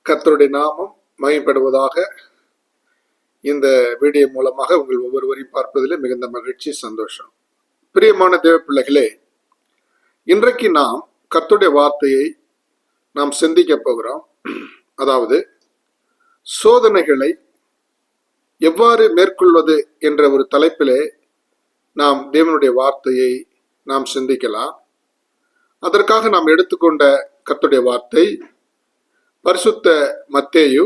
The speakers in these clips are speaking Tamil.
கர்த்தருடைய நாமம் மகிமைப்படுவதாக. இந்த வீடியோ மூலமாக உங்கள் ஒவ்வொருவரையும் பார்ப்பதில் மிகுந்த மகிழ்ச்சி, சந்தோஷம். பிரியமான தேவ பிள்ளைகளே, இன்றைக்கு நாம் கர்த்தருடைய வார்த்தையை நாம் சிந்திக்க போகிறோம். அதாவது சோதனைகளை எவ்வாறு மேற்கொள்வது என்ற ஒரு தலைப்பிலே நாம் தேவனுடைய வார்த்தையை நாம் சிந்திக்கலாம். அதற்காக நாம் எடுத்துக்கொண்ட கர்த்தருடைய வார்த்தை பரிசுத்த மத்தேயு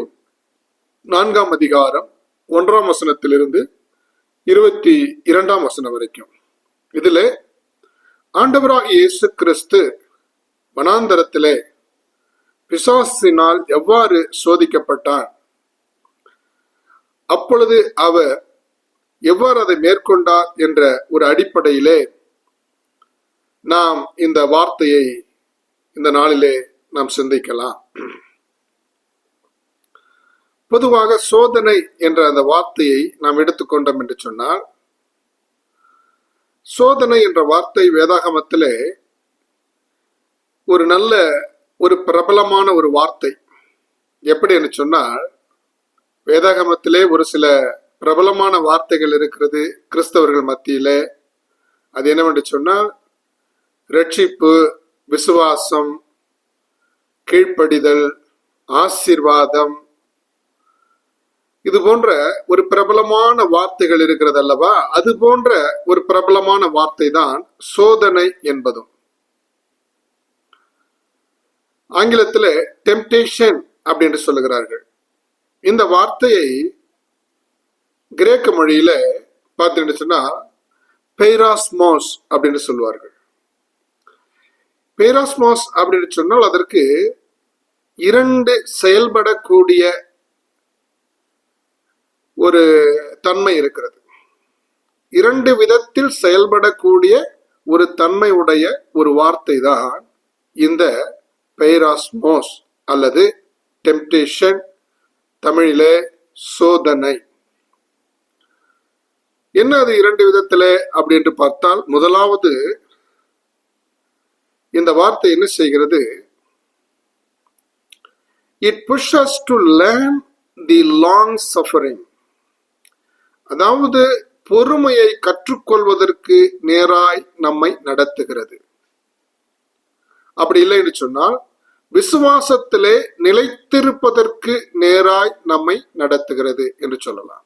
4ஆம் அதிகாரம் 1ஆம் வசனத்திலிருந்து 22ஆம் வசனம் வரைக்கும். இதிலே ஆண்டவராகிய இயேசு கிறிஸ்து வனாந்தரத்திலே பிசாசினால் எவ்வாறு சோதிக்கப்பட்டார், அப்பொழுது அவர் எவ்வாறு அதை மேற்கொண்டார் என்ற ஒரு அடிப்படையிலே நாம் இந்த வார்த்தையை இந்த நாளிலே நாம் சிந்திக்கலாம். பொதுவாக சோதனை என்ற அந்த வார்த்தையை நாம் எடுத்துக்கொண்டோம் என்று சொன்னால், சோதனை என்ற வார்த்தை வேதாகமத்திலே ஒரு நல்ல ஒரு பிரபலமான ஒரு வார்த்தை. எப்படி என்று சொன்னால், வேதாகமத்திலே ஒரு சில பிரபலமான வார்த்தைகள் இருக்கிறது கிறிஸ்தவர்கள் மத்தியிலே. அது என்னவென்று சொன்னால், ரட்சிப்பு, விசுவாசம், கீழ்ப்படிதல், ஆசீர்வாதம், இது போன்ற ஒரு பிரபலமான வார்த்தைகள் இருக்கிறது அல்லவா? அது போன்ற ஒரு பிரபலமான வார்த்தை தான் சோதனை என்பதும். ஆங்கிலத்தில் டெம்டேஷன் அப்படின்னு சொல்லுகிறார்கள். இந்த வார்த்தையை கிரேக்க மொழியில பார்த்தீங்கன்னு சொன்னா பெய்ராஸ்மோஸ் அப்படின்னு சொல்லுவார்கள். பெய்ராஸ்மோஸ் அப்படின்னு சொன்னால் அதற்கு இரண்டு செயல்படக்கூடிய ஒரு தன்மை இருக்கிறது. இரண்டு விதத்தில் செயல்படக்கூடிய ஒரு தன்மை உடைய ஒரு வார்த்தை தான் இந்த பெய்ராஸ்மோஸ் அல்லது டெம்டேஷன், தமிழிலே சோதனை. என்ன அது இரண்டு விதத்துல அப்படின்னு பார்த்தால், முதலாவது இந்த வார்த்தை என்ன செய்கிறது? It pushes to learn the long suffering. அதாவது பொறுமையை கற்றுக்கொள்வதற்கு நேராய் நம்மை நடத்துகிறது. அப்படி இல்லை என்று சொன்னால், விசுவாசத்திலே நிலைத்திருப்பதற்கு நேராய் நம்மை நடத்துகிறது என்று சொல்லலாம்.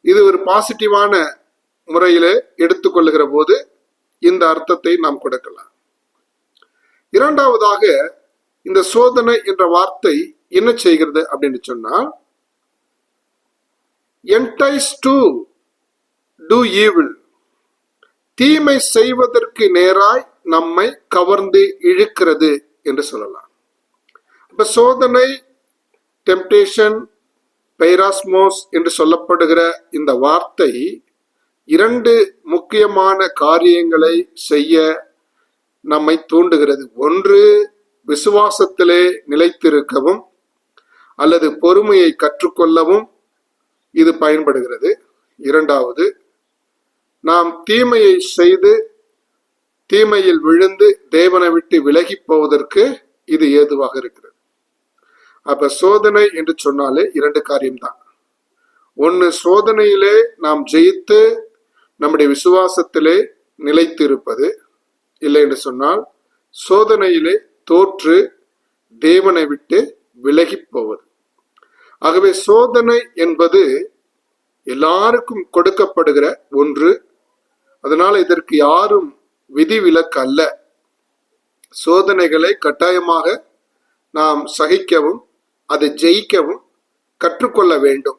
இது ஒரு பாசிட்டிவான முறையிலே எடுத்துக்கொள்ளுகிற போது இந்த அர்த்தத்தை நாம் கொடுக்கலாம். இரண்டாவதாக, இந்த சோதனை என்ற வார்த்தை என்ன செய்கிறது அப்படின்னு சொன்னால், entice to do evil, தீமை செய்வதற்கு நேராய் நம்மை கவர்ந்து இழுக்கிறது என்று சொல்லலாம். இப்ப சோதனை, டெம்டேஷன், பெய்ராஸ்மோஸ் என்று சொல்லப்படுகிற இந்த வார்த்தை இரண்டு முக்கியமான காரியங்களை செய்ய நம்மை தூண்டுகிறது. ஒன்று, விசுவாசத்திலே நிலைத்திருக்கவும் அல்லது பொறுமையை கற்றுக்கொள்ளவும் இது பயன்படுகிறது. இரண்டாவது, நாம் தீமையை செய்து தீமையில் விழுந்து தேவனை விட்டு விலகி போவதற்கு இது ஏதுவாக இருக்கிறது. அப்ப சோதனை என்று சொன்னாலே இரண்டு காரியம்தான். ஒன்று, சோதனையிலே நாம் ஜெயித்து நம்முடைய விசுவாசத்திலே நிலைத்து இருப்பது. இல்லை என்று சொன்னால் சோதனையிலே தோற்று தேவனை விட்டு விலகி போவது. ஆகவே சோதனை என்பது எல்லாருக்கும் கொடுக்கப்படுகிற ஒன்று. அதனால இதற்கு யாரும் விதிவிலக்கு அல்ல. சோதனைகளை கட்டாயமாக நாம் சகிக்கவும் அதை ஜெயிக்கவும் கற்றுக்கொள்ள வேண்டும்.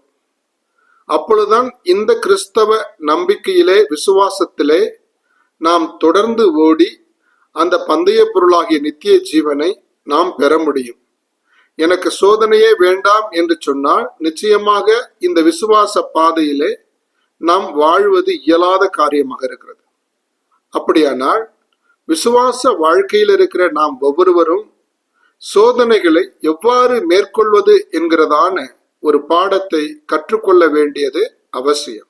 அப்பொழுதுதான் இந்த கிறிஸ்தவ நம்பிக்கையிலே, விசுவாசத்திலே நாம் தொடர்ந்து ஓடி அந்த பந்தய பொருளாகிய நித்திய ஜீவனை நாம் பெற முடியும். எனக்கு சோதனையே வேண்டாம் என்று சொன்னால் நிச்சயமாக இந்த விசுவாச பாதையிலே நாம் வாழ்வது இயலாத காரியமாக இருக்கிறது. அப்படியானால் விசுவாச வாழ்க்கையில் இருக்கிற நாம் ஒவ்வொருவரும் சோதனைகளை எவ்வாறு மேற்கொள்வது என்கிறதான ஒரு பாடத்தை கற்றுக்கொள்ள வேண்டியது அவசியம்.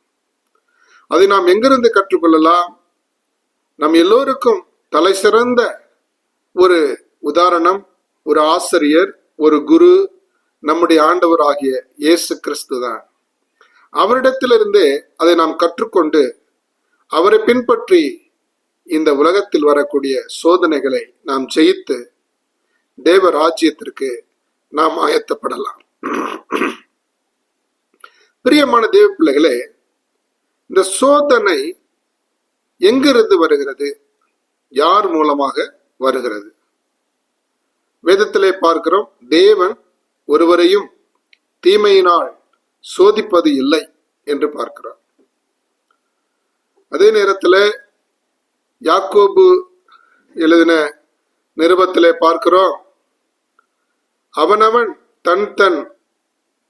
அதை நாம் எங்கிருந்து கற்றுக்கொள்ளலாம்? நம் எல்லோருக்கும் தலை சிறந்த ஒரு உதாரணம், ஒரு ஆசிரியர், ஒரு குரு நம்முடைய ஆண்டவராகிய இயேசு கிறிஸ்து தான். அவரிடத்திலிருந்தே அதை நாம் கற்றுக்கொண்டு அவரை பின்பற்றி இந்த உலகத்தில் வரக்கூடிய சோதனைகளை நாம் ஜெயித்து தேவ ராஜ்யத்திற்கு நாம் ஆயத்தப்படலாம். பிரியமான தேவ பிள்ளைகளே, இந்த சோதனை எங்கிருந்து வருகிறது? யார் மூலமாக வருகிறது? வேதத்திலே பார்க்கிறோம், தேவன் ஒருவரையும் தீமையினால் சோதிப்பது இல்லை என்று பார்க்கிறோம். அதே நேரத்தில் யாக்கோபு எழுதின நிருபத்திலே பார்க்கிறோம், அவனவன் தன் தன்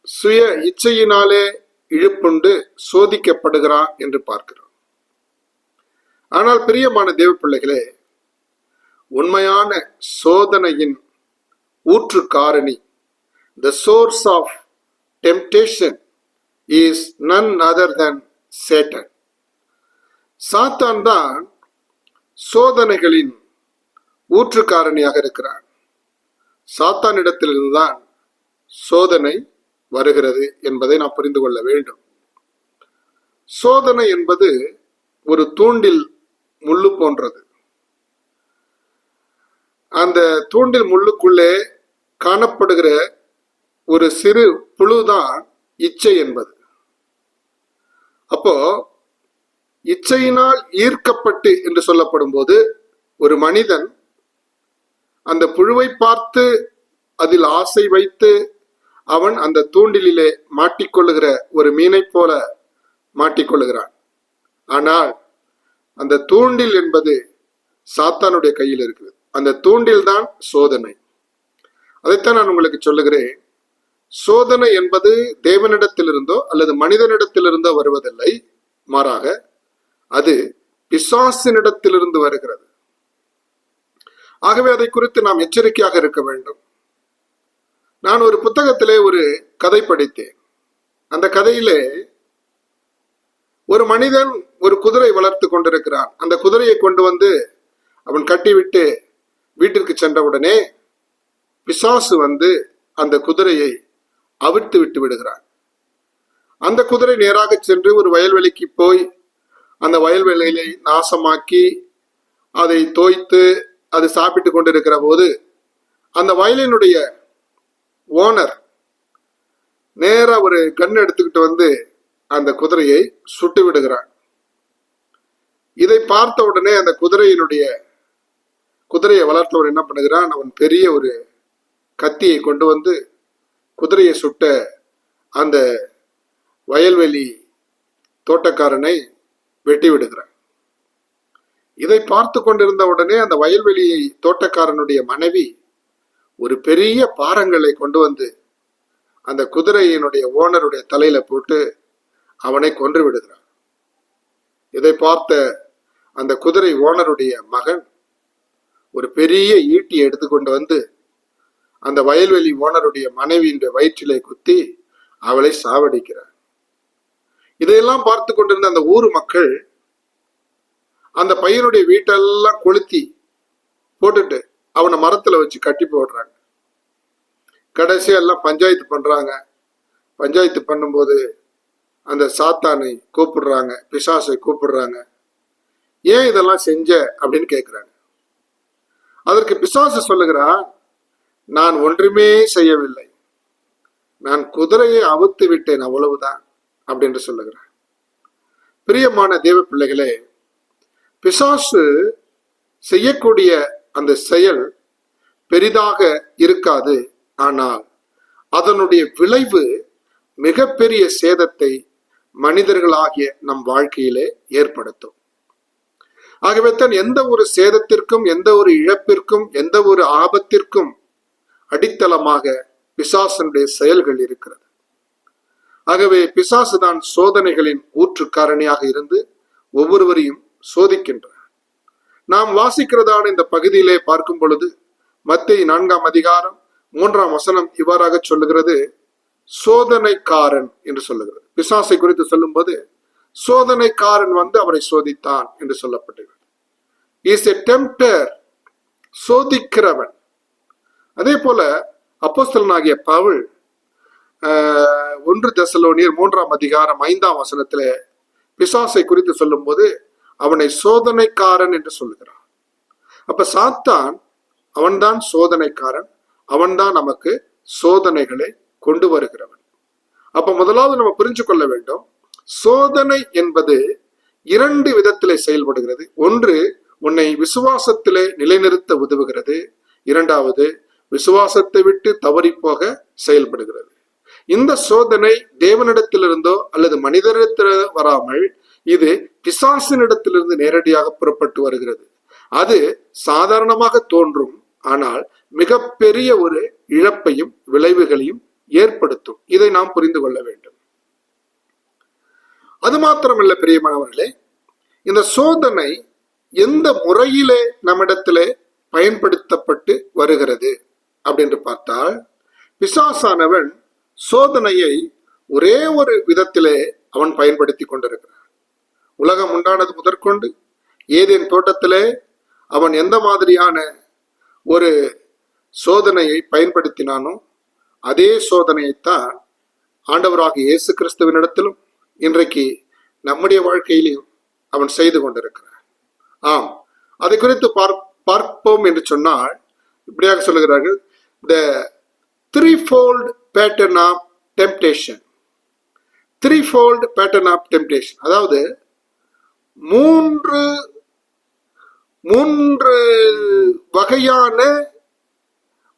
சுய இச்சையினாலே இழுப்புண்டு சோதிக்கப்படுகிறான் என்று பார்க்கிறோம். ஆனால் பிரியமான தேவ பிள்ளைகளே, உண்மையான சோதனையின் ஊற்று காரணி, the source of temptation is none other than Satan. சாத்தான் தான் சோதனைகளின் ஊற்று காரணியாக இருக்கிறான். சாத்தானிடத்திலிருந்துதான் சோதனை வருகிறது என்பதை நாம் புரிந்து கொள்ள வேண்டும். சோதனை என்பது ஒரு தூண்டில் முள்ளு போன்றது. அந்த தூண்டில் முள்ளுக்குள்ளே காணப்படுகிற ஒரு சிறு புழுதான் இச்சை என்பது. அப்போ இச்சையினால் ஈர்க்கப்பட்டு என்று சொல்லப்படும் போது ஒரு மனிதன் அந்த புழுவை பார்த்து அதில் ஆசை வைத்து அவன் அந்த தூண்டிலே மாட்டிக்கொள்ளுகிற ஒரு மீனை போல மாட்டிக்கொள்ளுகிறான். ஆனால் அந்த தூண்டில் என்பது சாத்தானுடைய கையில் இருக்குது. அந்த தூண்டில் தான் சோதனை. அதைத்தான் நான் உங்களுக்கு சொல்லுகிறேன். சோதனை என்பது தேவனிடத்திலிருந்தோ அல்லது மனிதனிடத்திலிருந்தோ வருவதில்லை, மாறாக அது பிசாசினிடத்திலிருந்து வருகிறது. ஆகவே அதை குறித்து நாம் எச்சரிக்கையாக இருக்க வேண்டும். நான் ஒரு புத்தகத்திலே ஒரு கதை படித்தேன். அந்த கதையிலே ஒரு மனிதன் ஒரு குதிரை வளர்த்து கொண்டிருக்கிறான். அந்த குதிரையை கொண்டு வந்து அவன் கட்டிவிட்டு வீட்டிற்கு சென்றவுடனே பிசாசு வந்து அந்த குதிரையை அவிழ்த்து விட்டு விடுகிறான். அந்த குதிரை நேராக சென்று ஒரு வயல்வெளிக்கு போய் அந்த வயல்வெளியை நாசமாக்கி அதை தோய்த்து அது சாப்பிட்டு கொண்டிருக்கிற போது அந்த வயலினுடைய ஓனர் நேரா ஒரு கண் எடுத்துக்கிட்டு வந்து அந்த குதிரையை சுட்டு விடுகிறான். இதை பார்த்த உடனே அந்த குதிரையை வளர்த்தவர் என்ன பண்ணுகிறான், அவன் பெரிய ஒரு கத்தியை கொண்டு வந்து குதிரையை சுட்ட அந்த வயல்வெளி தோட்டக்காரனை வெட்டி விடுகிறான். இதை பார்த்து கொண்டிருந்த உடனே அந்த வயல்வெளி தோட்டக்காரனுடைய மனைவி ஒரு பெரிய பாறங்களை கொண்டு வந்து அந்த குதிரையினுடைய ஓனருடைய தலையில போட்டு அவனை கொன்று விடுகிறான். இதை பார்த்த அந்த குதிரை ஓனருடைய மகன் ஒரு பெரிய ஈட்டியை எடுத்துக்கொண்டு வந்து அந்த வயல்வெளி ஓனருடைய மனைவியின் வயிற்றிலே குத்தி அவளை சாவடிக்கிறார். இதையெல்லாம் பார்த்து கொண்டிருந்த அந்த ஊர் மக்கள் அந்த பையனுடைய வீட்டெல்லாம் கொளுத்தி போட்டுட்டு அவனை மரத்துல வச்சு கட்டி போடுறாங்க. கடைசியெல்லாம் பஞ்சாயத்து பண்றாங்க. பஞ்சாயத்து பண்ணும்போது அந்த சாத்தானை கூப்பிடுறாங்க, பிசாசை கூப்பிடுறாங்க. ஏன் இதெல்லாம் செஞ்ச அப்படின்னு கேட்கிறாங்க. அதற்கு பிசாசு சொல்லுகிறான், நான் ஒன்றுமே செய்யவில்லை, நான் குதிரையை அவுத்து விட்டேன், அவ்வளவுதான் அப்படின்னு சொல்லுகிறான். பிரியமான தேவ பிள்ளைகளே, பிசாசு செய்யக்கூடிய அந்த செயல் பெரிதாக இருக்காது, ஆனால் அதனுடைய விளைவு மிகப்பெரிய சேதத்தை மனிதர்களாகிய நம் வாழ்க்கையிலே ஏற்படுத்தும். ஆகவே தான் எந்த ஒரு சேதத்திற்கும், எந்த ஒரு இழப்பிற்கும், எந்த ஒரு ஆபத்திற்கும் அடித்தளமாக பிசாசனுடைய செயல்கள் இருக்கிறது. ஆகவே பிசாசு தான் சோதனைகளின் ஊற்று காரணியாக இருந்து ஒவ்வொருவரையும் சோதிக்கின்றார். நாம் வாசிக்கிறதான இந்த பகுதியிலே பார்க்கும் பொழுது மத்தேயு 4ஆம் அதிகாரம் 3ஆம் வசனம் இவ்வாறாக சொல்லுகிறது, சோதனைக்காரன் என்று சொல்லுகிறது. பிசாசை குறித்து சொல்லும்போது சோதனைக்காரன் வந்து அவரை சோதித்தான் என்று சொல்லப்பட்டிருக்கிறது. இஸ் எ டெம்ப்டர், சோதிக்கிறவன். அதே போல அப்போஸ்தலனாகிய பவுல் 1 தெசலோனியர் 3ஆம் அதிகாரம் 5ஆம் வசனத்துல பிசாசை குறித்து சொல்லும் போது அவனை சோதனைக்காரன் என்று சொல்லுகிறான். அப்ப சாத்தான் அவன்தான் சோதனைக்காரன், அவன்தான் நமக்கு சோதனைகளை கொண்டு வருகிறவன். அப்ப முதலாவது நம்ம புரிஞ்சு கொள்ள வேண்டும், சோதனை என்பது 2 விதத்திலே செயல்படுகிறது. ஒன்று, உன்னை விசுவாசத்திலே நிலைநிறுத்த உதவுகிறது. இரண்டாவது, விசுவாசத்தை விட்டு தவறி போக செயல்படுகிறது. இந்த சோதனை தேவனிடத்திலிருந்தோ அல்லது மனிதனிடத்திலோ வராமல் இது பிசாசினிடத்திலிருந்து நேரடியாக புறப்பட்டு வருகிறது. அது சாதாரணமாக தோன்றும், ஆனால் மிகப்பெரிய ஒரு இழப்பையும் விளைவுகளையும் ஏற்படுத்தும். இதை நாம் புரிந்து கொள்ள வேண்டும். அது மாத்திரமல்ல பிரியமானவர்களே, இந்த சோதனை எந்த முறையிலே நம்மிடத்திலே பயன்படுத்தப்பட்டு வருகிறது அப்படின்னு பார்த்தால், பிசாசானவன் சோதனையை ஒரே ஒரு விதத்திலே அவன் பயன்படுத்தி கொண்டிருக்கிறான். உலகம் உண்டானது முதற்கொண்டு ஏதேன் தோட்டத்திலே அவன் எந்த மாதிரியான ஒரு சோதனையை பயன்படுத்தினானோ அதே சோதனையைத்தான் ஆண்டவராகிய இயேசு கிறிஸ்துவினிடத்திலும் இன்றைக்கு நம்முடைய வாழ்க்கையிலும் அவன் செய்து கொண்டிருக்கிறான். ஆம், அதை குறித்து பார்ப்போம் என்று சொன்னால் இப்படியாக சொல்லுகிறார்கள், the threefold pattern of temptation. threefold pattern of temptation, அதாவது மூன்று வகையான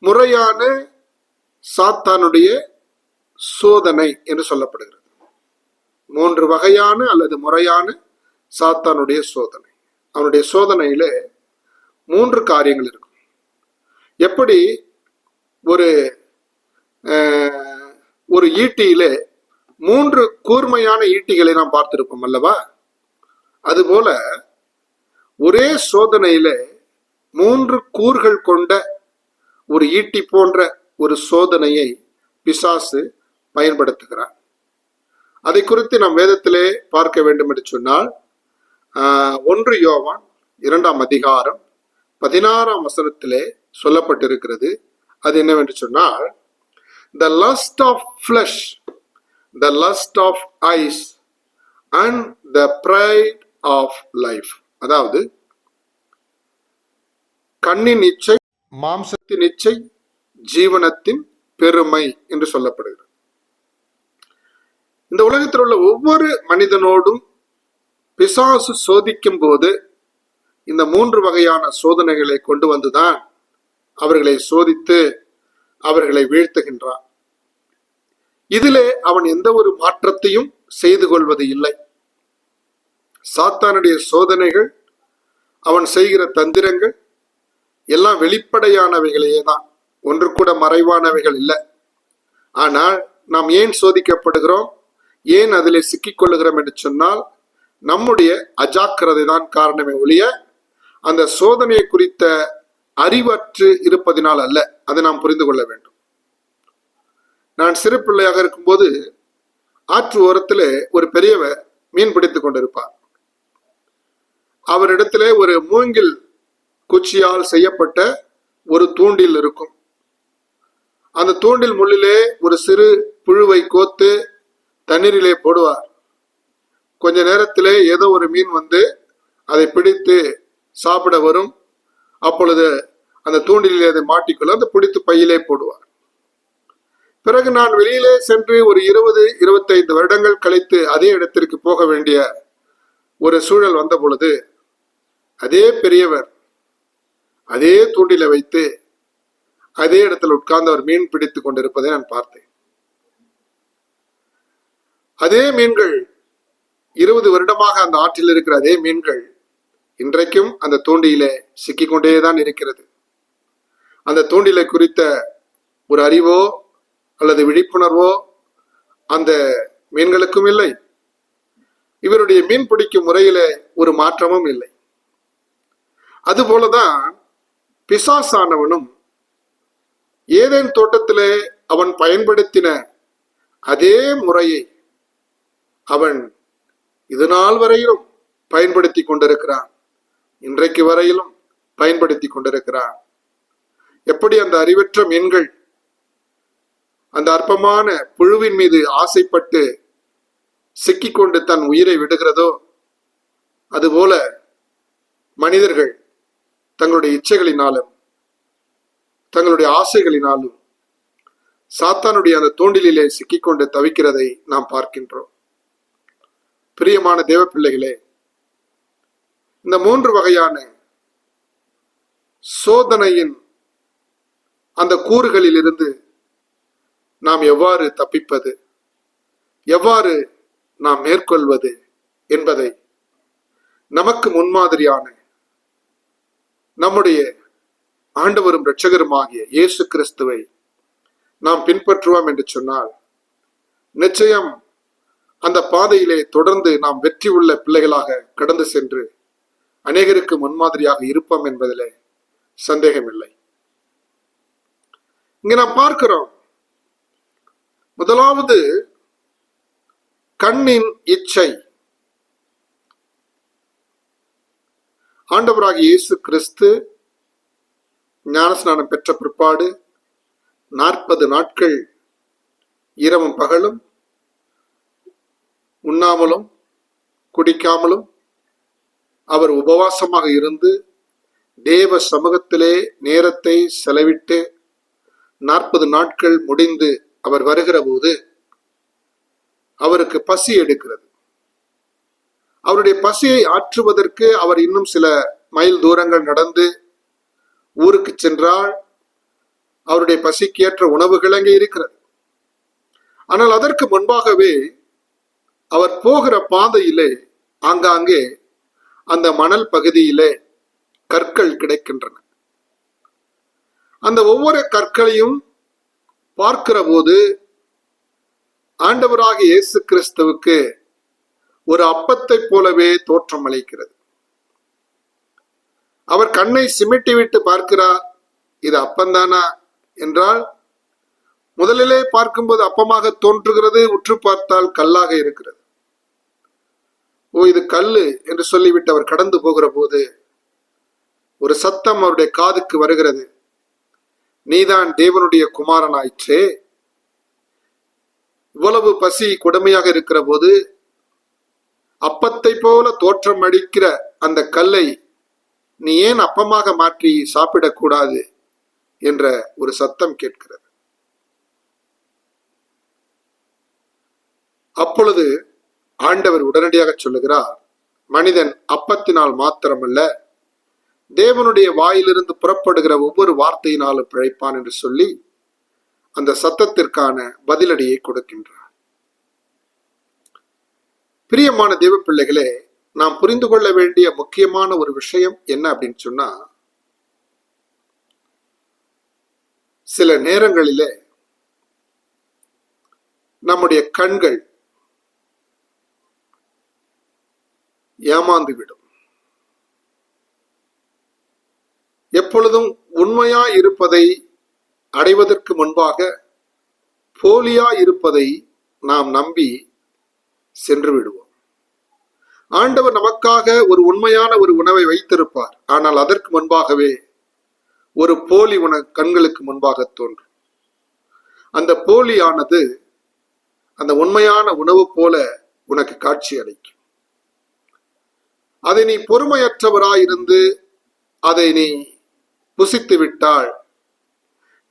முறையான சாத்தானுடைய சோதனை என்று சொல்லப்படுகிறது. 3 வகையான அல்லது முறையான சாத்தானுடைய சோதனை. அவனுடைய சோதனையில 3 காரியங்கள் இருக்கும். எப்படி ஒரு ஈட்டியில 3 கூர்மையான ஈட்டிகளை நாம் பார்த்திருப்போம் அல்லவா? அதுபோல ஒரே சோதனையில 3 கூர்கள் கொண்ட ஒரு ஈட்டி போன்ற ஒரு சோதனையை பிசாசு பயன்படுத்துகிறார். அதை குறித்து நாம் வேதத்திலே பார்க்க வேண்டும் என்று சொன்னால் 1 யோவான் 2ஆம் அதிகாரம் 16ஆம் வசனத்திலே சொல்லப்பட்டிருக்கிறது. அது என்னவென்று சொன்னால், the lust of flesh, the lust of eyes and the pride of life. அதாவது கண்ணின் இச்சை, மாம்சத்தின் இச்சை, ஜீவனத்தின் பெருமை என்று சொல்லப்படுகிறது. இந்த உலகத்தில் உள்ள ஒவ்வொரு மனிதனோடும் பிசாசு சோதிக்கும் போது இந்த 3 வகையான சோதனைகளை கொண்டு வந்துதான் அவர்களை சோதித்து அவர்களை வீழ்த்துகின்றான். இதிலே அவன் எந்த ஒரு மாற்றத்தையும் செய்து கொள்வது இல்லை. சாத்தானுடைய சோதனைகள், அவன் செய்கிற தந்திரங்கள் எல்லாம் வெளிப்படையானவைகளே தான், ஒன்று கூட மறைவானவைகள் இல்லை. ஆனால் நாம் ஏன் சோதிக்கப்படுகிறோம், ஏன் அதிலே சிக்கிக்கொள்ளுகிறோம் என்று சொன்னால், நம்முடைய அஜாக்கிரதை தான் காரணமே ஒழிய அந்த சோதனையை குறித்த அறிவற்று இருப்பதினால் அல்ல. அதை நாம் புரிந்து கொள்ள வேண்டும். நான் சிறு பிள்ளையாக இருக்கும்போது ஆற்று ஓரத்தில் ஒரு பெரியவர் மீன் பிடித்துக் கொண்டிருப்பார். அவரிடத்திலே ஒரு மூங்கில் குச்சியால் செய்யப்பட்ட ஒரு தூண்டில் இருக்கும். அந்த தூண்டில் முள்ளிலே ஒரு சிறு புழுவை கோத்து தண்ணீரிலே போடுவார். கொஞ்ச நேரத்திலே ஏதோ ஒரு மீன் வந்து அதை பிடித்து சாப்பிட வரும். அப்பொழுது அந்த தூண்டிலே அதை மாட்டிக்கொள்ள அந்த பிடித்து பையிலே போடுவார். பிறகு நான் வெளியிலே சென்று ஒரு 20-25 வருடங்கள் கழித்து அதே இடத்திற்கு போக வேண்டிய ஒரு சூழல் வந்த பொழுது அதே பெரியவர் அதே தூண்டிலை வைத்து அதே இடத்தில் உட்கார்ந்து அவர் மீன் பிடித்துக் கொண்டிருப்பதை நான் பார்த்தேன். அதே மீன்கள் 20 வருடமாக அந்த ஆற்றில் இருக்கிற அதே மீன்கள் இன்றைக்கும் அந்த தூண்டிலே சிக்கிக்கொண்டேதான் இருக்கிறது. அந்த தூண்டிலை குறித்த ஒரு அறிவோ அல்லது விழிப்புணர்வோ அந்த மீன்களுக்கும் இல்லை. இவருடைய மீன் பிடிக்கும் முறையில ஒரு மாற்றமும் இல்லை. அதுபோலதான் பிசாசானவனும் ஏதேன் தோட்டத்திலே அவன் பயன்படுத்தின அதே முறையை அவன் இதுநாள் வரையிலும் பயன்படுத்தி கொண்டிருக்கிறான். இன்றைக்கு வரையிலும் பயன்படுத்தி கொண்டிருக்கிறான். எப்படி அந்த அறிவற்ற மீன்கள் அந்த அற்பமான புழுவின் மீது ஆசைப்பட்டு சிக்கிக்கொண்டு தன் உயிரை விடுகிறதோ, அதுபோல மனிதர்கள் தங்களுடைய இச்சைகளினாலும் தங்களுடைய ஆசைகளினாலும் சாத்தானுடைய அந்த தூண்டிலே சிக்கிக்கொண்டு தவிக்கிறதை நாம் பார்க்கின்றோம். பிரியமான தேவ பிள்ளைகளே, இந்த 3 வகையான சோதனையின் அந்த கூறுகளில் இருந்து நாம் எவ்வாறு தப்பிப்பது, எவ்வாறு நாம் மேற்கொள்வது என்பதை நமக்கு முன்மாதிரியான நம்முடைய ஆண்டவரும் இரட்சகருமாகிய இயேசு கிறிஸ்துவை நாம் பின்பற்றுவோம் என்று சொன்னால், நிச்சயம் அந்த பாதையிலே தொடர்ந்து நாம் வெற்றி உள்ள பிள்ளைகளாக கடந்து சென்று அநேகருக்கு முன்மாதிரியாக இருப்போம் என்பதிலே சந்தேகமில்லை. இங்க நாம் பார்க்கிறோம், முதலாவது கண்ணின் இச்சை. ஆண்டவராகிய இயேசு கிறிஸ்து ஞானஸ்நானம் பெற்ற பிற்பாடு 40 நாட்கள் இரவும் பகலும் உண்ணாமலும் குடிக்காமலும் அவர் உபவாசமாக இருந்து தேவ சமூகத்திலே நேரத்தை செலவிட்டு 40 நாட்கள் முடிந்து அவர் வருகிற போது அவருக்கு பசி எடுக்கிறது. அவருடைய பசியை ஆற்றுவதற்கு அவர் இன்னும் சில மைல் தூரங்கள் நடந்து ஊருக்கு சென்றால் அவருடைய பசிக்கு ஏற்ற உணவுகள் அங்கே இருக்கிறது. ஆனால் அதற்கு முன்பாகவே அவர் போகிற பாதையிலே ஆங்காங்கே அந்த மணல் பகுதியிலே கற்கள் கிடைக்கின்றன. அந்த ஒவ்வொரு கற்களையும் பார்க்கிற போது ஆண்டவராகிய இயேசு கிறிஸ்துவுக்கு ஒரு அப்பத்தை போலவே தோற்றம் அளிக்கிறது. அவர் கண்ணை சிமிட்டி விட்டு பார்க்கிறார், இது அப்பந்தானா என்றால் முதலிலே பார்க்கும்போது அப்பமாக தோன்றுகிறது, உற்று பார்த்தால் கல்லாக இருக்கிறது. ஓ, இது கல்லு என்று சொல்லிவிட்டு அவர் கடந்து போகிற போது ஒரு சத்தம் அவருடைய காதுக்கு வருகிறது, நீதான் தேவனுடைய குமாரனாயிற்றே. இவ்வளவு பசி கொடுமையாக இருக்கிற போது அப்பத்தை போல தோற்றம் அளிக்கிற அந்த கல்லை நீ ஏன் அப்பமாக மாற்றி சாப்பிடக்கூடாது என்ற ஒரு சத்தம் கேட்கிறது. அப்பொழுது ஆண்டவர் உடனடியாக சொல்லுகிறார், மனிதன் அப்பத்தினால் மாத்திரமல்ல தேவனுடைய வாயிலிருந்து புறப்படுகிற ஒவ்வொரு வார்த்தையினாலும் பிழைப்பான் என்று சொல்லி அந்த சத்தத்திற்கான பதிலடியை கொடுக்கின்றார். பிரியமான தேவ பிள்ளைகளே, நாம் புரிந்து கொள்ள வேண்டிய முக்கியமான ஒரு விஷயம் என்ன அப்படின்னு சொன்னா, சில நேரங்களிலே நம்முடைய கண்கள் ஏமாந்து விடும். எப்பொழுதும் உண்மையா இருப்பதை அடைவதற்கு முன்பாக போலியா இருப்பதை நாம் நம்பி சென்று விடுவோம். ஆண்டவர் நமக்காக ஒரு உண்மையான ஒரு உணவை வைத்திருப்பார். ஆனால் அதற்கு முன்பாகவே ஒரு போலி கண்களுக்கு முன்பாக தோன்றும். அந்த போலியானது அந்த உண்மையான உணவு போல உனக்கு காட்சி அளிக்கும். அதை நீ பொறுமையற்றவராயிருந்து அதை நீ புசித்து விட்டால்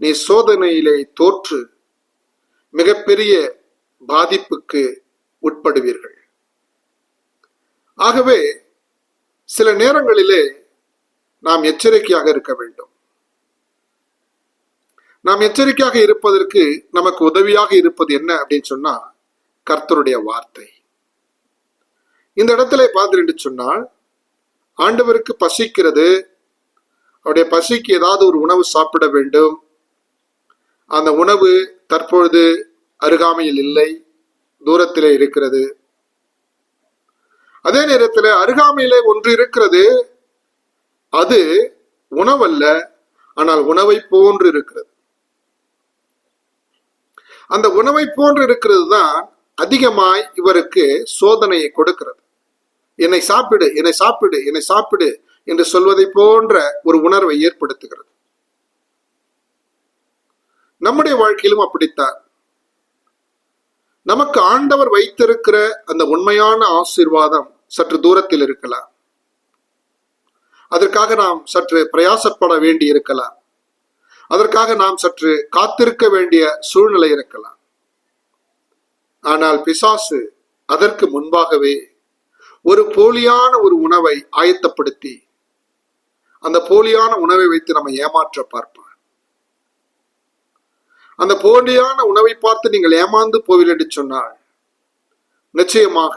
நீ சோதனையிலே தோற்று மிகப்பெரிய பாதிப்புக்கு உட்படுவீர்கள். ஆகவே சில நேரங்களிலே நாம் எச்சரிக்கையாக இருக்க வேண்டும். நாம் எச்சரிக்கையாக இருப்பதற்கு நமக்கு உதவியாக இருப்பது என்ன அப்படின்னு சொன்னா, கர்த்தருடைய வார்த்தை. இந்த இடத்துல பார்த்துட்டு சொன்னால், ஆண்டவருக்கு பசிக்கிறது, அவருடைய பசிக்கு ஏதாவது ஒரு உணவு சாப்பிட வேண்டும். அந்த உணவு தற்பொழுது அருகாமையில் இல்லை, தூரத்திலே இருக்கிறது. அதே நேரத்தில் அருகாமையிலே ஒன்று இருக்கிறது, அது உணவல்ல, ஆனால் உணவை போன்று இருக்கிறது. அந்த உணவை போன்று இருக்கிறது தான் அதிகமாய் இவருக்கு சோதனையை கொடுக்கிறது. என்னை சாப்பிடு, என்னை சாப்பிடு, என்னை சாப்பிடு என்று சொல்வதை போன்ற ஒரு உணர்வை ஏற்படுத்துகிறது. நம்முடைய வாழ்க்கையிலும் அப்படித்தான். நமக்கு ஆண்டவர் வைத்திருக்கிற அந்த உண்மையான ஆசீர்வாதம் சற்று தூரத்தில் இருக்கலாம். அதற்காக நாம் சற்று பிரயாசப்பட வேண்டி இருக்கலாம். அதற்காக நாம் சற்று காத்திருக்க வேண்டிய சூழ்நிலை இருக்கலாம். ஆனால் பிசாசு அதற்கு முன்பாகவே ஒரு போலியான ஒரு உணவை ஆயத்தப்படுத்தி அந்த போலியான உணவை வைத்து நம்ம ஏமாற்ற பார்ப்பான். அந்த போலியான உணவை பார்த்து நீங்கள் ஏமாந்து போவீர்கள் என்று சொன்னால் நிச்சயமாக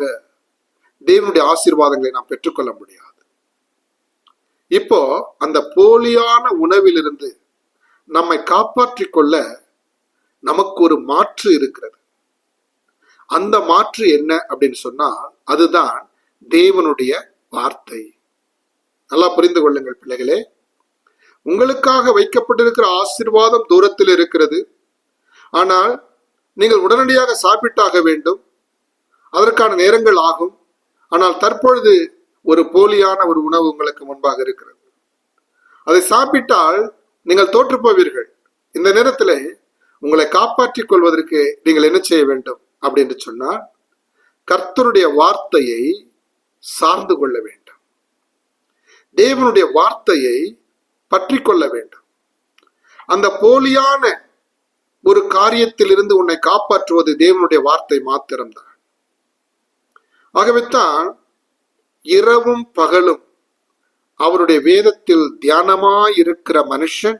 தேவனுடைய ஆசீர்வாதங்களை நாம் பெற்றுக்கொள்ள முடியாது. இப்போ அந்த போலியான உணவிலிருந்து நம்மை காப்பாற்றிக் கொள்ள நமக்கு ஒரு மாற்று இருக்கிறது. அந்த மாற்று என்ன அப்படின்னு சொன்னால் அதுதான் தேவனுடைய வார்த்தை. நல்லா புரிந்து கொள்ளுங்கள் பிள்ளைகளே. உங்களுக்காக வைக்கப்பட்டிருக்கிற ஆசீர்வாதம் தூரத்தில் இருக்கிறது. ஆனால் நீங்கள் உடனடியாக சாப்பிட்டாக வேண்டும். அதற்கான நேரங்கள் ஆகும். ஆனால் தற்பொழுது ஒரு போலியான ஒரு உணவு உங்களுக்கு முன்பாக இருக்கிறது. அதை சாப்பிட்டால் நீங்கள் தோற்று போவீர்கள். இந்த நேரத்தில் உங்களை காப்பாற்றிக் கொள்வதற்கு நீங்கள் என்ன செய்ய வேண்டும் அப்படின்னு சொன்னால் கர்த்தருடைய வார்த்தையை சார்ந்து கொள்ள வேண்டும். தேவனுடைய வார்த்தையை பற்றி கொள்ள வேண்டும். அந்த போலியான ஒரு காரியத்தில் இருந்து உன்னை காப்பாற்றுவது தேவனுடைய வார்த்தை மாத்திரம்தான். ஆகவேத்தான் இரவும் பகலும் அவருடைய வேதத்தில் தியானமாயிருக்கிற மனுஷன்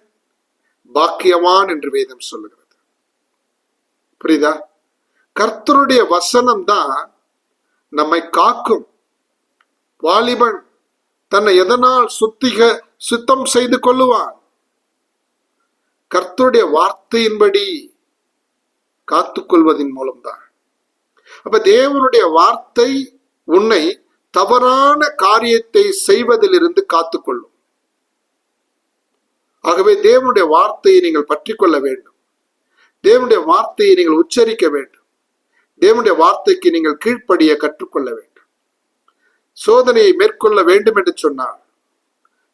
பாக்கியவான் என்று வேதம் சொல்லுகிறது. புரியுதா? கர்த்தருடைய வசனம் தான் நம்மை காக்கும். வாலிபன் தன்னை எதனால் சுத்தம் செய்து கொள்ளுவான்? கர்த்தருடைய வார்த்தையின்படி காத்துக்கொள்வதன் மூலம்தான். அப்ப தேவனுடைய வார்த்தை உன்னை தவறான காரியத்தை செய்வதிலிருந்து காத்துக்கொள்ளும். ஆகவே தேவனுடைய வார்த்தையை நீங்கள் பற்றி கொள்ள வேண்டும். தேவனுடைய வார்த்தையை நீங்கள் உச்சரிக்க வேண்டும். தேவனுடைய வார்த்தைக்கு நீங்கள் கீழ்ப்படிய கற்றுக்கொள்ள வேண்டும். சோதனையை மேற்கொள்ள வேண்டும் என்று சொன்னால்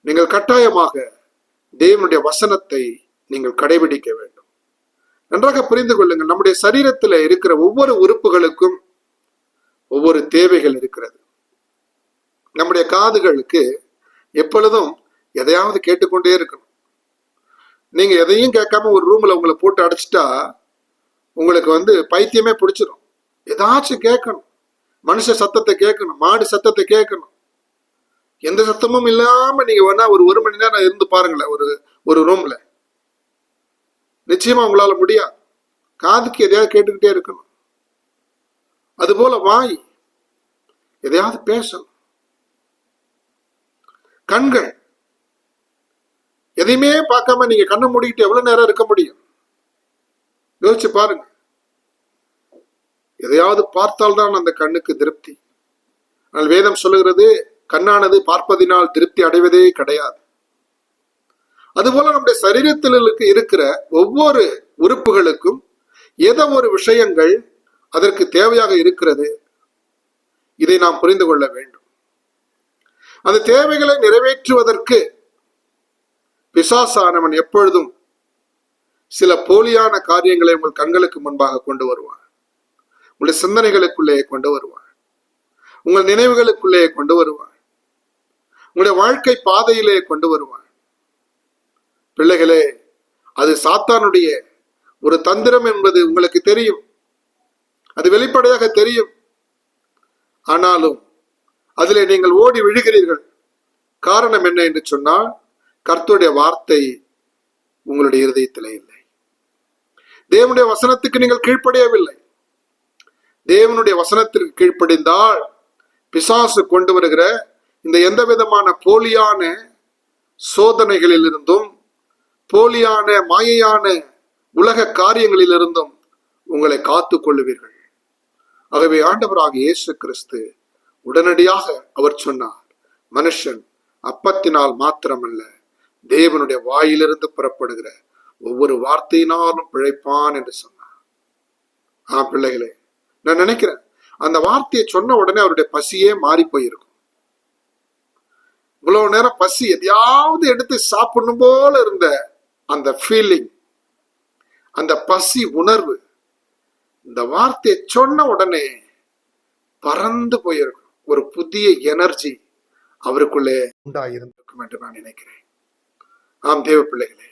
நீங்கள் கட்டாயமாக தேவனுடைய வசனத்தை நீங்கள் கடைபிடிக்க வேண்டும். நன்றாக புரிந்து கொள்ளுங்கள். நம்முடைய சரீரத்தில் இருக்கிற ஒவ்வொரு உறுப்புகளுக்கும் ஒவ்வொரு தேவைகள் இருக்கிறது. நம்முடைய காதுகளுக்கு எப்பொழுதும் எதையாவது கேட்டுக்கொண்டே இருக்கணும். நீங்க எதையும் கேட்காம ஒரு ரூம்ல உங்களை போட்டு அடைச்சிட்டா உங்களுக்கு பைத்தியமே பிடிச்சிடும். ஏதாச்சும் கேட்கணும். மனுஷ சத்தத்தை கேட்கணும், மாடு சத்தத்தை கேட்கணும். எந்த சத்தமும் இல்லாம நீங்க வேணா ஒரு மணி நேரம் இருந்து பாருங்களேன் ஒரு ரூம்ல. நிச்சயமா உங்களால முடியாது. காதுக்கு எதையாவது கேட்டுக்கிட்டே இருக்கணும். அதுபோல வாய் எதையாவது பேசணும். கண்கள் எதையுமே பார்க்காம நீங்க கண்ணை மூடிக்கிட்டு எவ்வளவு நேரம் இருக்க முடியும்? யோசிச்சு பாருங்க. எதையாவது பார்த்தால்தான் அந்த கண்ணுக்கு திருப்தி. ஆனால் வேதம் சொல்லுகிறது கண்ணானது பார்ப்பதினால் திருப்தி அடைவதே கிடையாது. அதுபோல நம்முடைய சரீரத்தில் இருக்கிற ஒவ்வொரு உறுப்புகளுக்கும் ஏதோ ஒரு விஷயங்கள் அதற்கு தேவையாக இருக்கிறது. இதை நாம் புரிந்து கொள்ள வேண்டும். அந்த தேவைகளை நிறைவேற்றுவதற்கு பிசாசானவன் எப்பொழுதும் சில போலியான காரியங்களை உங்கள் கண்களுக்கு முன்பாக கொண்டு வருவான். உங்களுடைய சிந்தனைகளுக்குள்ளே கொண்டு வருவான். உங்கள் நினைவுகளுக்குள்ளே கொண்டு வருவான். உங்களுடைய வாழ்க்கை பாதையிலே கொண்டு வருவான். பிள்ளைகளே, அது சாத்தானுடைய ஒரு தந்திரம் என்பது உங்களுக்கு தெரியும். அது வெளிப்படையாக தெரியும். ஆனாலும் அதிலே நீங்கள் ஓடி விழுகிறீர்கள். காரணம் என்ன என்று சொன்னால் கர்த்தருடைய வார்த்தை உங்களுடைய இருதயத்திலே இல்லை. தேவனுடைய வசனத்துக்கு நீங்கள் கீழ்ப்படியவில்லை. தேவனுடைய வசனத்திற்கு கீழ்ப்படிந்தால் பிசாசு கொண்டு வருகிற இந்த எந்த விதமான போலியான சோதனைகளிலிருந்தும் போலியான மாயையான உலக காரியங்களிலிருந்தும் உங்களை காத்து கொள்ளுவீர்கள். ஆகவே ஆண்டவராக இயேசு கிறிஸ்து உடனடியாக அவர் சொன்னார், மனுஷன் அப்பத்தினால் மாத்திரமல்ல தேவனுடைய வாயிலிருந்து புறப்படுகிற ஒவ்வொரு வார்த்தையினாலும் பிழைப்பான் என்று சொன்னார். பிள்ளைகளே, நான் நினைக்கிறேன் அந்த வார்த்தையை சொன்ன உடனே அவருடைய பசியே மாறி போயிருக்கும். இவ்வளவு நேரம் பசி எதையாவது எடுத்து சாப்பிடணும் போல இருந்த அந்த ஃபீலிங், அந்த பசி உணர்வு இந்த வார்த்தையை சொன்ன உடனே பறந்து போயிருக்கும். ஒரு புதிய எனர்ஜி அவருக்குள்ளே உண்டாயிருந்திருக்கும் என்று நான் நினைக்கிறேன். ஆம் தேவ பிள்ளைகளே,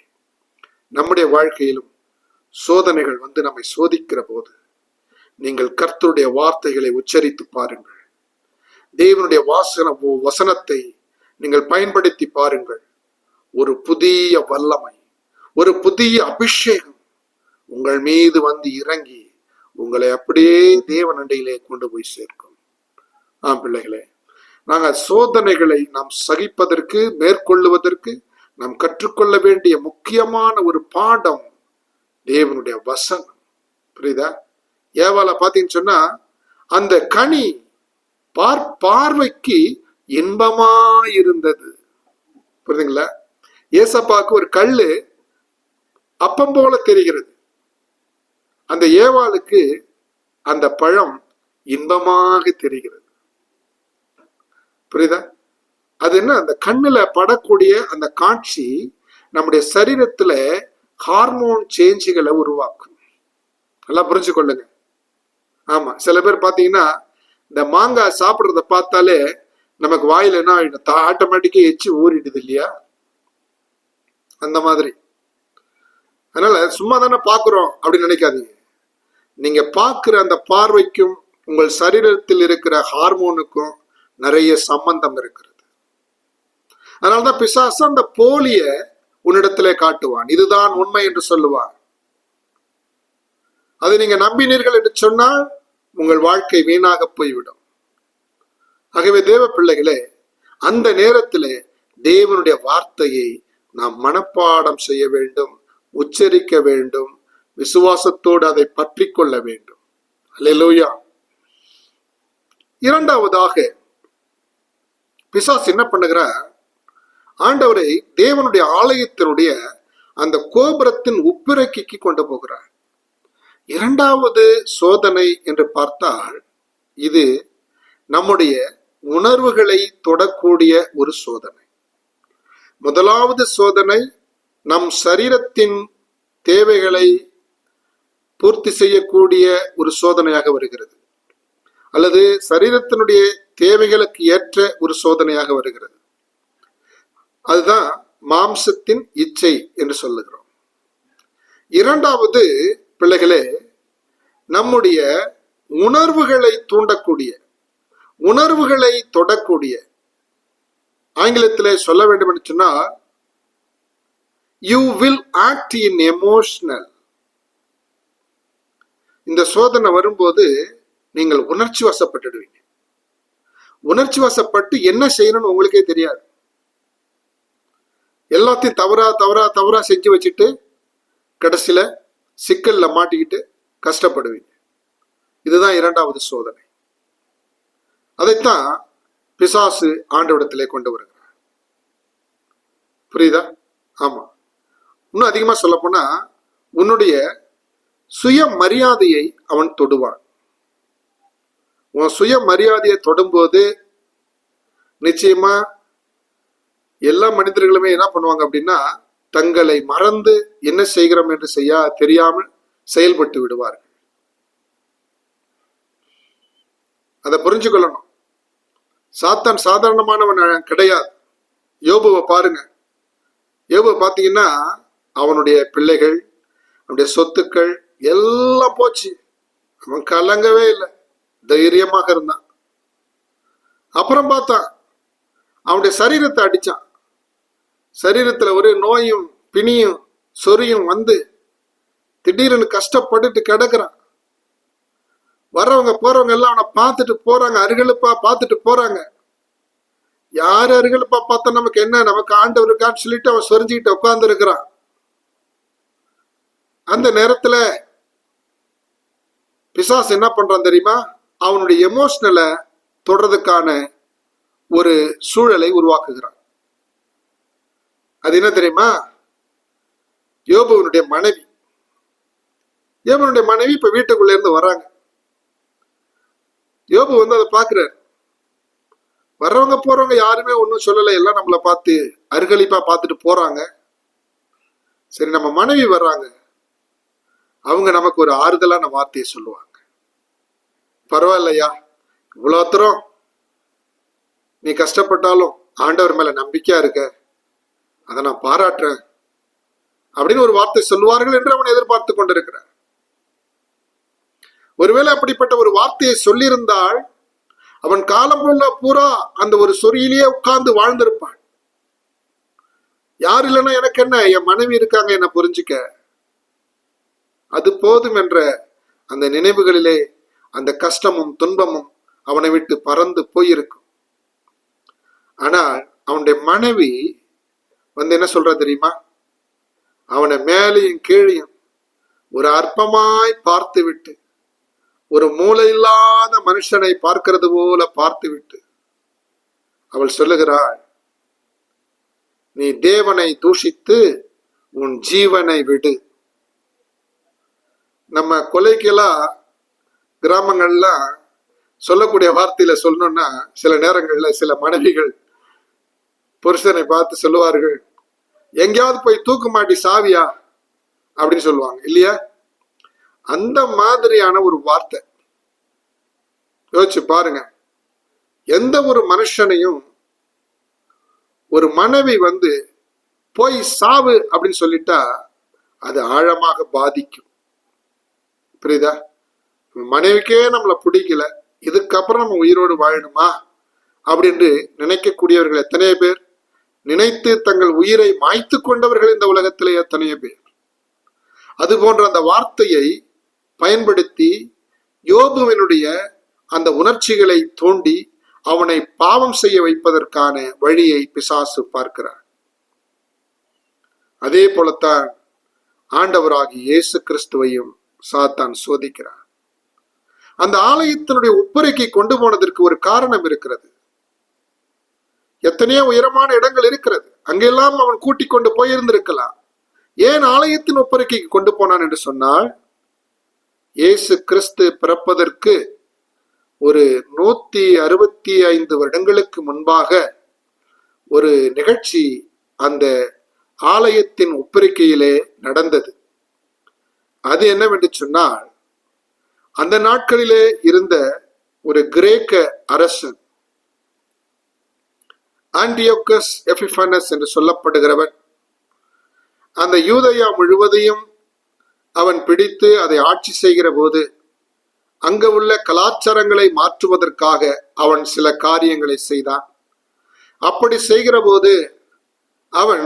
நம்முடைய வாழ்க்கையிலும் சோதனைகள் வந்து நம்மை சோதிக்கிற போது நீங்கள் கர்த்தருடைய வார்த்தைகளை உச்சரித்து பாருங்கள். தேவனுடைய வசனத்தை நீங்கள் பயன்படுத்தி பாருங்கள். ஒரு புதிய வல்லமை, ஒரு புதிய அபிஷேகம் உங்கள் மீது வந்து இறங்கி உங்களை அப்படியே தேவன் அண்டையிலே கொண்டு போய் சேர்க்கும். ஆம் பிள்ளைகளே, நாங்கள் சோதனைகளை நாம் சகிப்பதற்கு, மேற்கொள்ளுவதற்கு நாம் கற்றுக்கொள்ள வேண்டிய முக்கியமான ஒரு பாடம் தேவனுடைய வசனம். புரியுதா? ஏவாளை பார்த்தீங்கன்னு சொன்னா, அந்த கனி பார்வைக்கு இன்பமா இருந்தது. புரியுதுங்களா? ஏசப்பாக்கு ஒரு கல்லு அப்பம் போல தெரிகிறது. அந்த ஏவாளுக்கு அந்த பழம் இன்பமாக தெரிகிறது. புரியுதா? அது என்ன, அந்த கண்ணுல படக்கூடிய அந்த காட்சி நம்முடைய சரீரத்துல ஹார்மோன் சேஞ்சுகளை உருவாக்கும். நல்லா புரிஞ்சு கொள்ளுங்க. ஆமா, சில பேர் பாத்தீங்கன்னா இந்த மாங்காய் சாப்பிடுறத பார்த்தாலே நமக்கு வாயில என்ன ஆயிடும், ஆட்டோமேட்டிக்கா எச்சி ஊறிடுது இல்லையா? அந்த மாதிரி. அதனால சும்மா தானே பாக்குறோம் அப்படின்னு நினைக்காதீங்க. நீங்க பார்க்கிற அந்த பார்வைக்கும் உங்கள் சரீரத்தில் இருக்கிற ஹார்மோனுக்கும் நிறைய சம்பந்தம் இருக்கிறது. அதனாலதான் பிசாசு அந்த போலிய உன்னிடத்திலே காட்டுவான். இதுதான் உண்மை என்று சொல்லுவான். அதை நீங்க நம்பினீர்கள் என்று சொன்னால் உங்கள் வாழ்க்கை வீணாக போய்விடும். ஆகவே தேவ பிள்ளைகளே, அந்த நேரத்திலே தேவனுடைய வார்த்தையை நாம் மனப்பாடம் செய்ய வேண்டும், உச்சரிக்க வேண்டும், விசுவாசத்தோடு அதை பற்றி கொள்ள வேண்டும். அல்லேலூயா. இரண்டாவதாக பிசாசு என்ன பண்ணுகிறார், ஆண்டவரை தேவனுடைய ஆலயத்தினுடைய அந்த கோபுரத்தின் உப்பிரக்கைக்கு கொண்டு போகிறார். இரண்டாவது சோதனை என்று பார்த்தால் இது நம்முடைய உணர்வுகளை தொடக்கூடிய ஒரு சோதனை. முதலாவது சோதனை நம் சரீரத்தின் தேவைகளை பூர்த்தி செய்யக்கூடிய ஒரு சோதனையாக வருகிறது, அல்லது சரீரத்தினுடைய தேவைகளுக்கு ஏற்ற ஒரு சோதனையாக வருகிறது. அதுதான் மாம்சத்தின் இச்சை என்று சொல்லுகிறோம். இரண்டாவது பிள்ளைகளே, நம்முடைய உணர்வுகளை தூண்டக்கூடிய, உணர்வுகளை தொடக்கூடிய, ஆங்கிலத்திலே சொல்ல வேண்டும் என்று சொன்னால் you will act in emotional. இந்த சோதனை வரும்போது நீங்கள் உணர்ச்சி வசப்பட்டுடுவீங்க. உணர்ச்சி வசப்பட்டு என்ன செய்யணும்னு உங்களுக்கே தெரியாது. எல்லாத்தையும் தவறா செஞ்சு வச்சுட்டு கடைசியில சிக்கல்ல மாட்டிக்கிட்டு கஷ்டப்படுவீங்க. இதுதான் இரண்டாவது சோதனை. அதைத்தான் பிசாசு ஆண்டவரிடத்திலே கொண்டு வருகிறார். புரியுதா? ஆமா. இன்னும் அதிகமா சொல்ல போனா உன்னுடைய சுய மரியாதையை அவன் தொடுவான். உன் சுய மரியாதையை தொடும்போது நிச்சயமா எல்லா மனிதர்களுமே என்ன பண்ணுவாங்க அப்படின்னா, தங்களை மறந்து என்ன செய்கிறோம் என்று தெரியாமல் செயல்பட்டு விடுவார்கள். அதை புரிஞ்சு கொள்ளணும். சாத்தான் சாதாரணமானவன் கிடையாது. யோபுவை பாருங்க. யோபு பார்த்தீங்கன்னா அவனுடைய பிள்ளைகள், அவனுடைய சொத்துக்கள் எல்லாம் போச்சு. அவன் கலங்கவே இல்லை, தைரியமாக இருந்தான். அப்புறம் பார்த்தான், அவனுடைய சரீரத்தை அடிச்சான். சரீரத்துல ஒரு நோயும் பிணியும் சொறியும் வந்து திடீர்னு கஷ்டப்பட்டுட்டு கிடக்குறான். வர்றவங்க போறவங்க எல்லாம் அவனை பார்த்துட்டு போறாங்க, அருகலுப்பா பார்த்துட்டு போறாங்க. யாரு அருகலுப்பா பார்த்தா நமக்கு என்ன, நமக்கு ஆண்டவர் இருக்கான்னு சொல்லிட்டு அவன் சொரிஞ்சுக்கிட்டு உட்கார்ந்து இருக்கிறான். அந்த நேரத்துல பிசாசு என்ன பண்றான் தெரியுமா, அவனுடைய எமோஷனலை தொடர்றதுக்கான ஒரு சூழலை உருவாக்குகிறான். அது என்ன தெரியுமா, யோபுவனுடைய மனைவி. யோபுவனுடைய மனைவி இப்ப வீட்டுக்குள்ள இருந்து வராங்க. யோபு வந்து அதை பாக்குறாரு. வர்றவங்க போறவங்க யாருமே ஒன்றும் சொல்லலை, எல்லாம் நம்மளை பார்த்து அருகலிப்பா பார்த்துட்டு போறாங்க. சரி, நம்ம மனைவி வர்றாங்க, அவங்க நமக்கு ஒரு ஆறுதலான வார்த்தையை சொல்லுவாங்க. பரவாயில்லையா, இவ்வளோ தூரம் நீ கஷ்டப்பட்டாலும் ஆண்டவர் மேல நம்பிக்கையா இருக்க, அதை நான் பாராட்டுறேன் அப்படின்னு ஒரு வார்த்தை சொல்லுவார்கள் என்று அவன் எதிர்பார்த்து கொண்டிருக்கிறான். ஒருவேளை அப்படிப்பட்ட ஒரு வார்த்தையை சொல்லியிருந்தால் அவன் காலம் பூரா அந்த ஒரு சொறியிலேயே உட்கார்ந்து வாழ்ந்திருப்பான். யார் இல்லைன்னா எனக்கு என்ன, என் மனைவி இருக்காங்க என்ன புரிஞ்சுக்க, அது போதும் என்ற அந்த நினைவுகளிலே அந்த கஷ்டமும் துன்பமும் அவனை விட்டு பறந்து போயிருக்கும். ஆனால் அவனுடைய மனைவி என்ன சொல்ற தெரியுமா, அவனை மேலையும் கீழையும் ஒரு அற்பமாய் பார்த்து விட்டு, ஒரு மூளை இல்லாத மனுஷனை பார்க்கிறது போல பார்த்து விட்டு அவள் சொல்லுகிறாள், நீ தேவனை தூஷித்து உன் ஜீவனை விடு. நம்ம கொலைக்கெல்லாம் கிராமங்கள்லாம் சொல்லக்கூடிய வார்த்தையில சொல்லணும்னா, சில நேரங்கள்ல சில மனைவிகள் புருஷனை பார்த்து சொல்லுவார்கள், எங்கேயாவது போய் தூக்கு மாட்டி சாவியா அப்படின்னு சொல்லுவாங்க இல்லையா? அந்த மாதிரியான ஒரு வார்த்தை. யோசிச்சு பாருங்க, எந்த ஒரு மனுஷனையும் ஒரு மனைவி போய் சாவு அப்படின்னு சொல்லிட்டா அது ஆழமாக பாதிக்கும். புரியுதா? மனைவிக்கே நம்மளை பிடிக்கல, இதுக்கப்புறம் நம்ம உயிரோடு வாழணுமா அப்படின்னு நினைக்கக்கூடியவர்கள் எத்தனையோ பேர், நினைத்து தங்கள் உயிரை மாய்த்து கொண்டவர்கள் இந்த உலகத்திலே எத்தனையோ பேர். அது போன்ற அந்த வார்த்தையை பயன்படுத்தி யோபுவினுடைய அந்த உணர்ச்சிகளை தூண்டி அவனை பாவம் செய்ய வைப்பதற்கான வழியை பிசாசு பார்க்கிறார். அதே போலத்தான் ஆண்டவராகிய இயேசு கிறிஸ்துவையும் சாத்தான் சோதிக்கிறார். அந்த ஆலயத்தினுடைய உப்பரைக்கு கொண்டு போனதற்கு ஒரு காரணம் இருக்கிறது. எத்தனையோ உயரமான இடங்கள் இருக்கிறது, அங்கெல்லாம் அவன் கூட்டிக் கொண்டு போயிருந்திருக்கலாம். ஏன் ஆலயத்தின் உப்பரைக்கு கொண்டு போனான் என்று சொன்னால், இயேசு கிறிஸ்து பிறப்பதற்கு ஒரு 165 வருடங்களுக்கு முன்பாக ஒரு நிகழ்ச்சி அந்த ஆலயத்தின் உப்பரிக்கையிலே நடந்தது. அது என்னவென்று சொன்னால், அந்த நாட்களிலே இருந்த ஒரு கிரேக்க அரசன் ஆன்டியோகஸ் எபிஃபனஸ் என்று சொல்லப்படுகிறவன் அந்த யூதேயா முழுவதையும் அவன் பிடித்து அதை ஆட்சி செய்கிற போது அங்கு உள்ள கலாச்சாரங்களை மாற்றுவதற்காக அவன் சில காரியங்களை செய்தான். அப்படி செய்கிற போது அவன்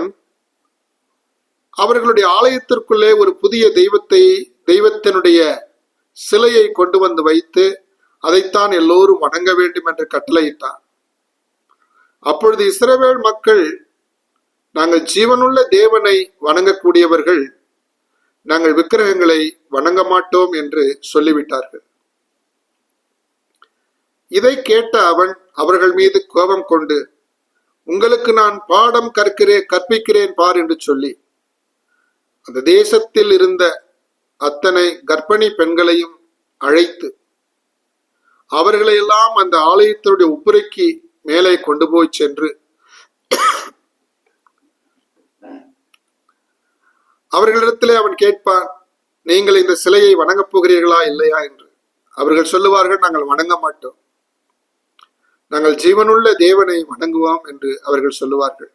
அவர்களுடைய ஆலயத்திற்குள்ளே ஒரு புதிய தெய்வத்தினுடைய சிலையை கொண்டு வந்து வைத்து அதைத்தான் எல்லோரும் வணங்க வேண்டும் என்று கட்டளையிட்டான். அப்பொழுது இஸ்ரவேல் மக்கள், நாங்கள் ஜீவனுள்ள தேவனை வணங்கக்கூடியவர்கள், நாங்கள் விக்கிரகங்களை வணங்க மாட்டோம் என்று சொல்லிவிட்டார்கள். இதை கேட்ட அவன் அவர்கள் மீது கோபம் கொண்டு, உங்களுக்கு நான் பாடம் கற்பிக்கிறேன் பார் என்று சொல்லி அந்த தேசத்தில் இருந்த அத்தனை கர்ப்பிணி பெண்களையும் அழைத்து அவர்களையெல்லாம் அந்த ஆலயத்தினுடைய உப்புரைக்கு மேலே கொண்டு போய் சென்று அவர்களிடத்திலே அவன் கேட்பான், நீங்கள் இந்த சிலையை வணங்கப் போகிறீர்களா இல்லையா என்று. அவர்கள் சொல்லுவார்கள், நாங்கள் வணங்க மாட்டோம், நாங்கள் ஜீவனுள்ள தேவனை வணங்குவோம் என்று அவர்கள் சொல்லுவார்கள்.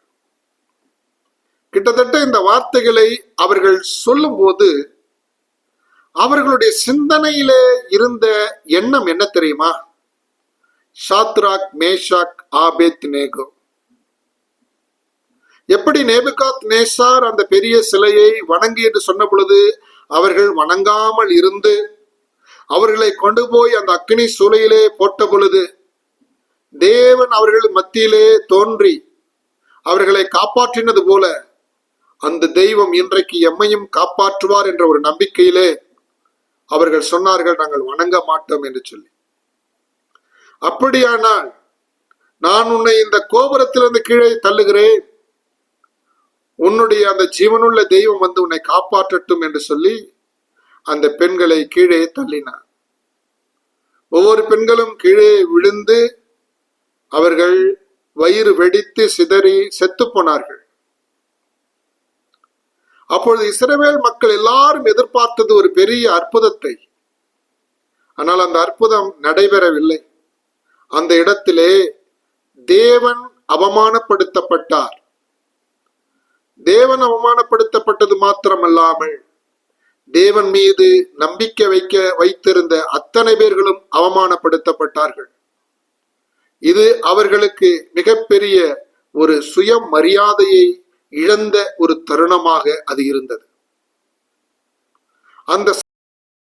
கிட்டத்தட்ட இந்த வார்த்தைகளை அவர்கள் சொல்லும் போது அவர்களுடைய சிந்தனையிலே இருந்த எண்ணம் என்ன தெரியுமா? Shadrach, Meshach, Abednego. எப்படி நேபுகாத் நேசார் அந்த பெரிய சிலையை வணங்கி என்று சொன்ன பொழுது அவர்கள் வணங்காமல் இருந்து அவர்களை கொண்டு போய் அந்த அக்கினி சூளையிலே போட்ட பொழுது தேவன் அவர்கள் மத்தியிலே தோன்றி அவர்களை காப்பாற்றினது போல அந்த தெய்வம் இன்றைக்கு எம்மையும் காப்பாற்றுவார் என்ற ஒரு நம்பிக்கையிலே அவர்கள் சொன்னார்கள், நாங்கள் வணங்க மாட்டோம் என்று சொல்லி. அப்படியானால் நான் உன்னை இந்த கோபுரத்திலிருந்து கீழே தள்ளுகிறேன், உன்னுடைய அந்த ஜீவனுள்ள தெய்வம் உன்னை காப்பாற்றட்டும் என்று சொல்லி அந்த பெண்களை கீழே தள்ளினார். ஒவ்வொரு பெண்களும் கீழே விழுந்து அவர்கள் வயிறு வெடித்து சிதறி செத்து போனார்கள். அப்பொழுது இஸ்ரவேல் மக்கள் எல்லாரும் எதிர்பார்த்தது ஒரு பெரிய அற்புதத்தை. ஆனால் அந்த அற்புதம் நடைபெறவில்லை. அந்த இடத்திலே தேவன் அவமானப்படுத்தப்பட்டார். தேவன் அவமானப்படுத்தப்பட்டது மாத்திரமல்லாமல் தேவன் மீது நம்பிக்கை வைத்திருந்த அத்தனை பேர்களும் அவமானப்படுத்தப்பட்டார்கள். இது அவர்களுக்கு மிகப்பெரிய ஒரு சுயமரியாதையை இழந்த ஒரு தருணமாக அது இருந்தது. அந்த